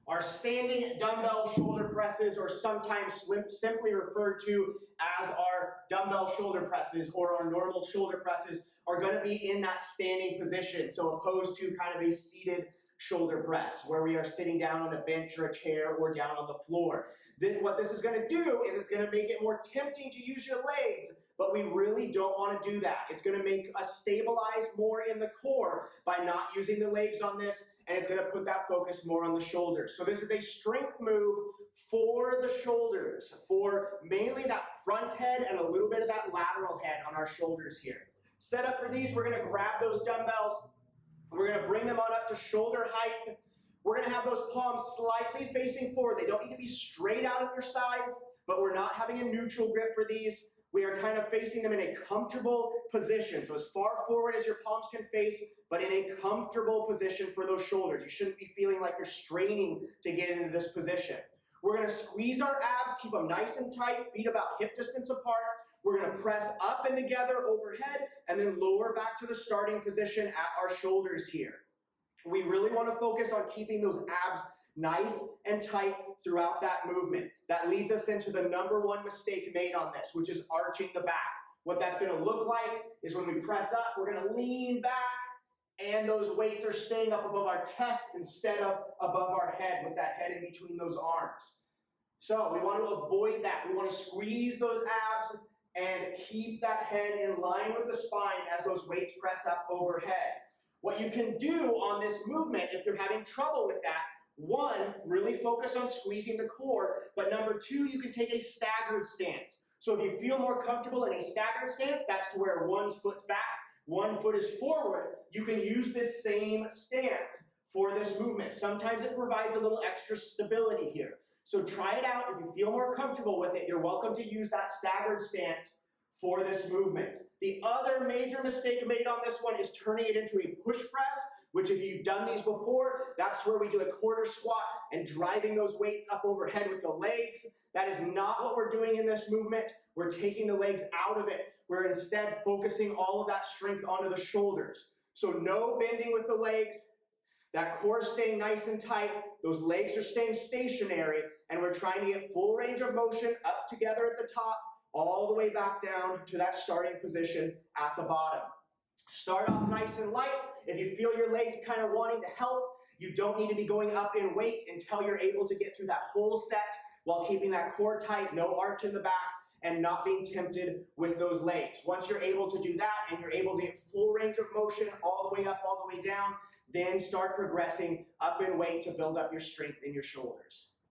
Our standing dumbbell shoulder presses, or sometimes simply referred to as our dumbbell shoulder presses or our normal shoulder presses, are going to be in that standing position, so opposed to kind of a seated shoulder press where we are sitting down on a bench or a chair or down on the floor. Then what this is going to do is it's going to make it more tempting to use your legs, but we really don't want to do that. It's going to make us stabilize more in the core by not using the legs on this, and it's going to put that focus more on the shoulders. So this is a strength move for the shoulders, for mainly that front head and a little bit of that lateral head on our shoulders here. Set up for these, we're going to grab those dumbbells. We're going to bring them on up to shoulder height. We're going to have those palms slightly facing forward. They don't need to be straight out of your sides, but we're not having a neutral grip for these. We are kind of facing them in a comfortable position. So as far forward as your palms can face, but in a comfortable position for those shoulders. You shouldn't be feeling like you're straining to get into this position. We're going to squeeze our abs, keep them nice and tight, feet about hip distance apart. We're going to press up and together overhead and then lower back to the starting position at our shoulders here. We really want to focus on keeping those abs nice and tight throughout that movement. That leads us into the #1 mistake made on this, which is arching the back. What that's going to look like is when we press up, we're going to lean back, and those weights are staying up above our chest instead of above our head, with that head in between those arms. So we want to avoid that. We want to squeeze those abs and keep that head in line with the spine as those weights press up overhead. What you can do on this movement, if you're having trouble with that, 1, really focus on squeezing the core, but #2, you can take a staggered stance. So if you feel more comfortable in a staggered stance, that's to where 1 foot's back, 1 foot is forward. You can use this same stance for this movement. Sometimes it provides a little extra stability here. So try it out. If you feel more comfortable with it, you're welcome to use that staggered stance for this movement. The other major mistake made on this one is turning it into a push press, which if you've done these before, that's where we do a quarter squat and driving those weights up overhead with the legs. That is not what we're doing in this movement. We're taking the legs out of it. We're instead focusing all of that strength onto the shoulders. So no bending with the legs. That core is staying nice and tight. Those legs are staying stationary, and we're trying to get full range of motion up together at the top, all the way back down to that starting position at the bottom. Start off nice and light. If you feel your legs kind of wanting to help, you don't need to be going up in weight until you're able to get through that whole set while keeping that core tight, no arch in the back, and not being tempted with those legs. Once you're able to do that and you're able to get full range of motion all the way up, all the way down, then start progressing up in weight to build up your strength in your shoulders.